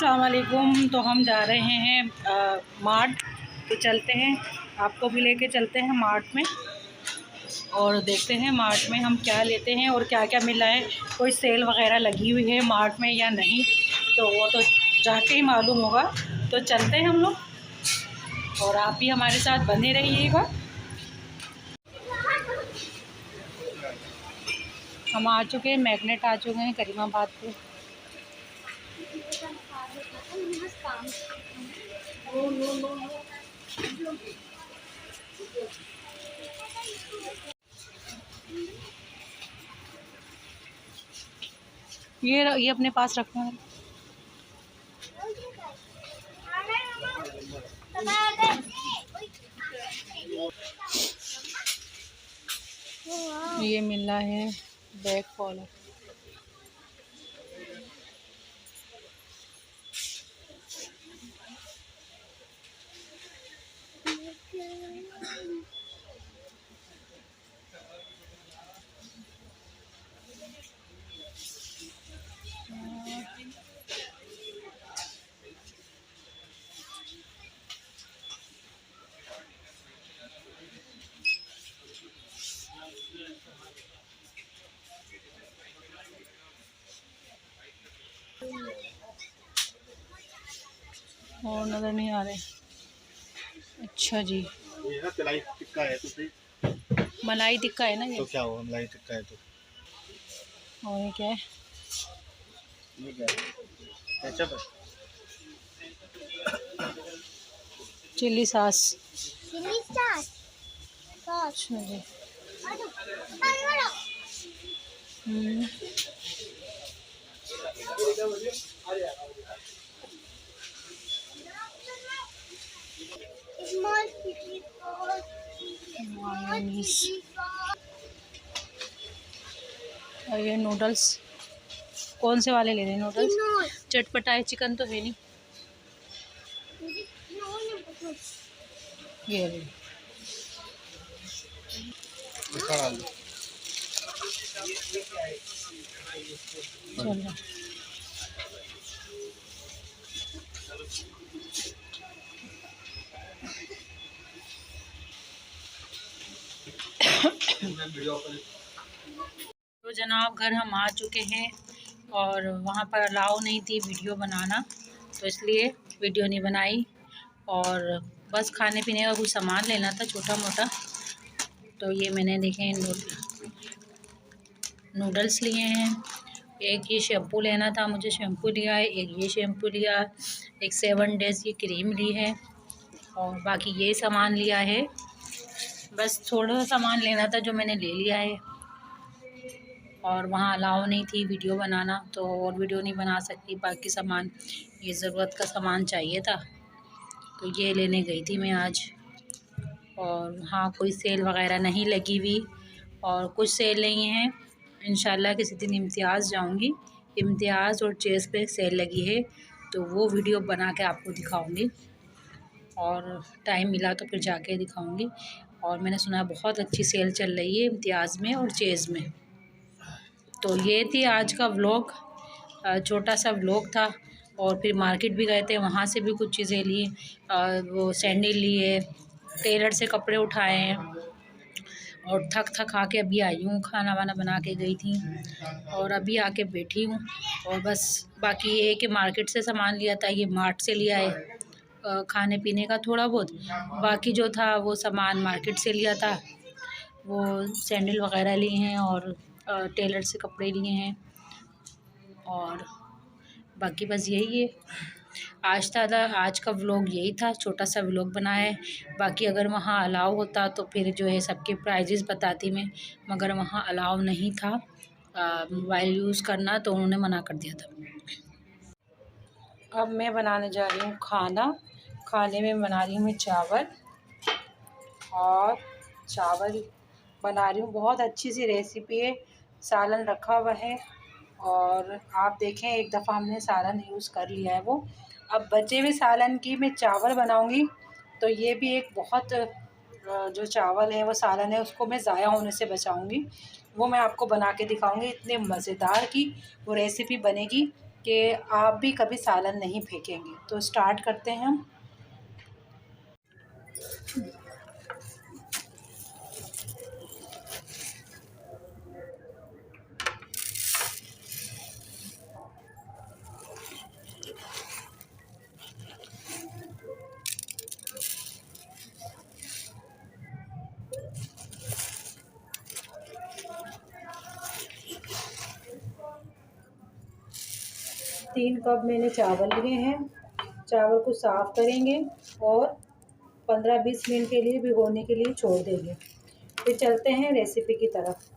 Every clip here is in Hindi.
अस्सलाम वालेकुम। तो हम जा रहे हैं मार्ट। तो चलते हैं, आपको भी लेके चलते हैं मार्ट में और देखते हैं मार्ट में हम क्या लेते हैं और क्या क्या मिला है, कोई सेल वगैरह लगी हुई है मार्ट में या नहीं, तो वो तो जाके ही मालूम होगा। तो चलते हैं हम लोग और आप भी हमारे साथ बने रहिएगा। हम आ चुके हैं, मैग्नेट आ चुके हैं करीमाबाद पे। ये अपने पास रखना है। ये मिला है बैक कॉलर। और नज़र नहीं आ रहे। अच्छा जी, ये ना मलाई टिक्का है तो सही। मलाई टिक्का है ना ये? तो क्या हुआ, मलाई टिक्का है तो? और ये क्या है? ये क्या है? केचप है। Chilli sauce. हाँ। अच्छा जी। मायोनीज। और ये नूडल्स, कौन से वाले ले रहे हैं नूडल्स? चटपटा है, चिकन तो है नहीं। ये ले। चलो तो जनाब घर हम आ चुके हैं और वहाँ पर अलाउ नहीं थी वीडियो बनाना, तो इसलिए वीडियो नहीं बनाई। और बस खाने पीने का कुछ सामान लेना था छोटा मोटा। तो ये मैंने देखे नूडल्स लिए हैं। एक ये शैम्पू लेना था, मुझे शैम्पू लिया है। एक ये शैम्पू लिया, एक 7 डेज़ ये क्रीम ली है और बाकी ये सामान लिया है। बस थोड़ा सा सामान लेना था जो मैंने ले लिया है। और वहाँ अलाउ नहीं थी वीडियो बनाना, तो और वीडियो नहीं बना सकती। बाकी सामान, ये ज़रूरत का सामान चाहिए था, तो ये लेने गई थी मैं आज। और हाँ, कोई सेल वगैरह नहीं लगी हुई और कुछ सेल नहीं है। इंशाल्लाह किसी दिन इम्तियाज़ जाऊंगी, इम्तियाज़ और चेस पे सेल लगी है, तो वो वीडियो बना के आपको दिखाऊंगी। और टाइम मिला तो फिर जाके दिखाऊंगी। और मैंने सुना बहुत अच्छी सेल चल रही है इम्तियाज़ में और चेज़ में। तो ये थी आज का व्लॉग, छोटा सा व्लॉग था। और फिर मार्केट भी गए थे, वहाँ से भी कुछ चीज़ें ली। वो सैंडल लिए, टेलर से कपड़े उठाए हैं और थक आके अभी आई हूँ। खाना वाना बना के गई थी और अभी आके बैठी हूँ। और बस बाकी ये है कि मार्केट से सामान लिया था, ये मार्ट से लिया है खाने पीने का थोड़ा बहुत। बाकी जो था वो सामान मार्केट से लिया था, वो सैंडल वगैरह लिए हैं और टेलर से कपड़े लिए हैं। और बाकी बस यही है। आज का व्लॉग यही था, छोटा सा व्लॉग बना है। बाकी अगर वहाँ अलाउ होता तो फिर जो है सबके प्राइजेस बताती मैं, मगर वहाँ अलाउ नहीं था मोबाइल यूज़ करना, तो उन्होंने मना कर दिया था। अब मैं बनाने जा रही हूँ खाना। खाने में बना रही हूँ मैं चावल, और चावल बना रही हूँ, बहुत अच्छी सी रेसिपी है। सालन रखा हुआ है और आप देखें, एक दफ़ा हमने सालन यूज़ कर लिया है वो। अब बचे हुए सालन की मैं चावल बनाऊँगी, तो ये भी एक बहुत जो चावल है वो सालन है, उसको मैं ज़ाया होने से बचाऊँगी। वो मैं आपको बना के दिखाऊँगी, इतने मज़ेदार की वो रेसिपी बनेगी। कि आप भी कभी सालन नहीं फेंकेंगे। तो स्टार्ट करते हैं हम। तीन कप मैंने चावल लिए हैं। चावल को साफ़ करेंगे और 15-20 मिनट के लिए भिगोने के लिए छोड़ देंगे। फिर चलते हैं रेसिपी की तरफ।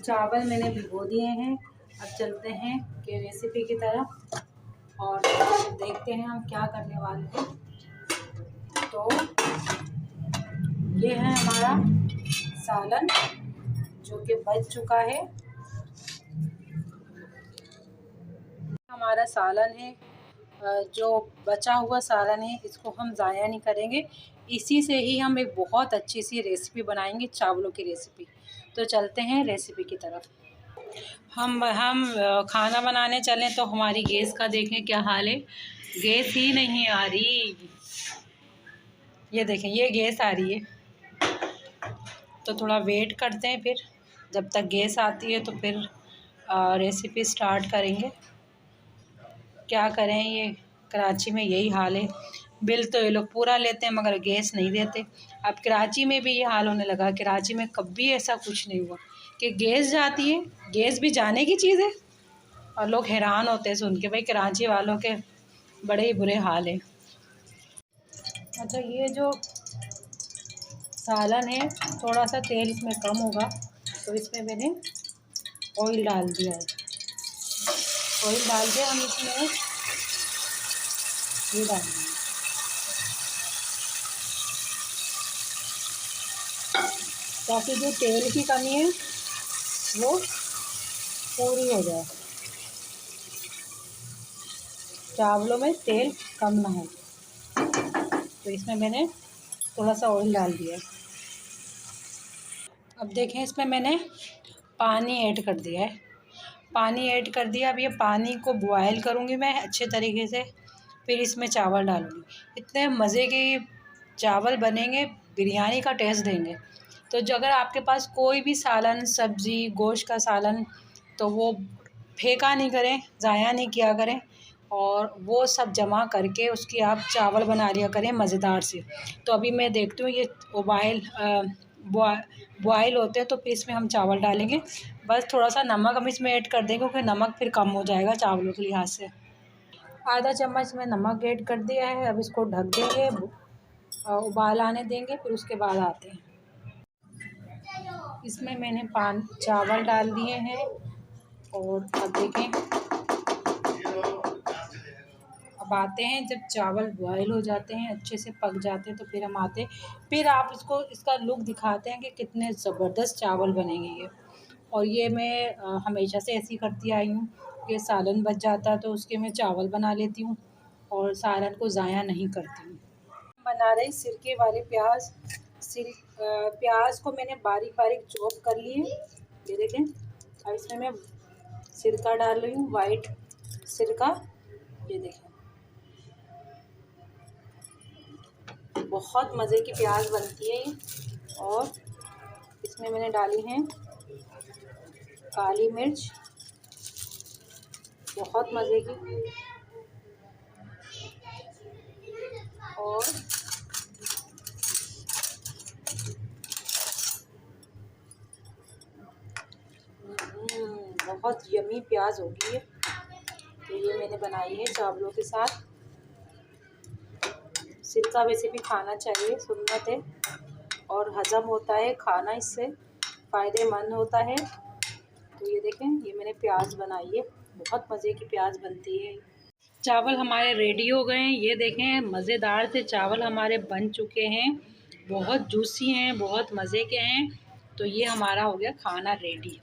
चावल मैंने भिगो दिए हैं। अब चलते हैं कि रेसिपी की तरफ और देखते हैं हम क्या करने वाले हैं। तो ये है हमारा सालन जो कि बच चुका है। हमारा सालन है, जो बचा हुआ सालन है इसको हम ज़ाया नहीं करेंगे। इसी से ही हम एक बहुत अच्छी सी रेसिपी बनाएंगे, चावलों की रेसिपी। तो चलते हैं रेसिपी की तरफ। हम खाना बनाने चलें तो हमारी गैस का देखें क्या हाल है। गैस ही नहीं आ रही। ये देखें, ये गैस आ रही है। तो थोड़ा वेट करते हैं, फिर जब तक गैस आती है तो फिर रेसिपी स्टार्ट करेंगे। क्या करें, ये कराची में यही हाल है। बिल तो ये लोग पूरा लेते हैं मगर गैस नहीं देते। अब कराची में भी ये हाल होने लगा। कराची में कभी ऐसा कुछ नहीं हुआ कि गैस जाती है। गैस भी जाने की चीज़ है और लोग हैरान होते हैं सुन के। भाई कराची वालों के बड़े ही बुरे हाल हैं। अच्छा, ये जो सालन है थोड़ा सा तेल इसमें कम होगा तो इसमें मैंने ऑयल डाल दिया है। ऑयल डाल के हम इसमें ये डाल देंगे ताकि जो तेल की कमी है वो पूरी हो जाए। चावलों में तेल कम ना हो तो इसमें मैंने थोड़ा सा ऑयल डाल दिया है। अब देखें, इसमें मैंने पानी ऐड कर दिया है। पानी ऐड कर दिया। अब ये पानी को बॉयल करूँगी मैं अच्छे तरीके से, फिर इसमें चावल डालूँगी। इतने मज़े के चावल बनेंगे, बिरयानी का टेस्ट देंगे। तो जो अगर आपके पास कोई भी सालन, सब्ज़ी, गोश्त का सालन, तो वो फेंका नहीं करें, ज़ाया नहीं किया करें और वो सब जमा करके उसकी आप चावल बना लिया करें मज़ेदार से। तो अभी मैं देखती हूँ ये बॉयल होते हैं तो फिर इसमें हम चावल डालेंगे। बस थोड़ा सा नमक हम इसमें ऐड कर देंगे क्योंकि नमक फिर कम हो जाएगा चावलों के लिहाज से। आधा चम्मच में नमक ऐड कर दिया है। अब इसको ढक देंगे, उबाल आने देंगे, फिर उसके बाद आते हैं। इसमें मैंने चावल डाल दिए हैं और अब देखें, अब आते हैं जब चावल बॉयल हो जाते हैं, अच्छे से पक जाते हैं तो फिर हम आते हैं। फिर आप इसका लुक दिखाते हैं कि कितने ज़बरदस्त चावल बनेंगे ये। और ये मैं हमेशा से ऐसी करती आई हूँ कि सालन बच जाता है तो उसके मैं चावल बना लेती हूँ और सालन को ज़ाया नहीं करती हूँ। बना रही सिरके वाले प्याज। प्याज को मैंने बारीक बारीक चॉप कर लिए। ये देखें, अब इसमें मैं सिरका डाल रही हूँ, वाइट सिरका। ये देखें, बहुत मज़े की प्याज बनती है ये। और इसमें मैंने डाली हैं काली मिर्च, बहुत मज़े की। और बहुत यमी प्याज होगी ये। तो ये मैंने बनाई है चावलों के साथ। सिरका वैसे भी खाना चाहिए, सुन्नत है और हजम होता है खाना, इससे फ़ायदेमंद होता है। तो ये देखें, ये मैंने प्याज बनाई है, बहुत मज़े की प्याज बनती है। चावल हमारे रेडी हो गए हैं। ये देखें, मज़ेदार से चावल हमारे बन चुके हैं, बहुत जूसी हैं, बहुत मज़े के हैं। तो ये हमारा हो गया खाना रेडी।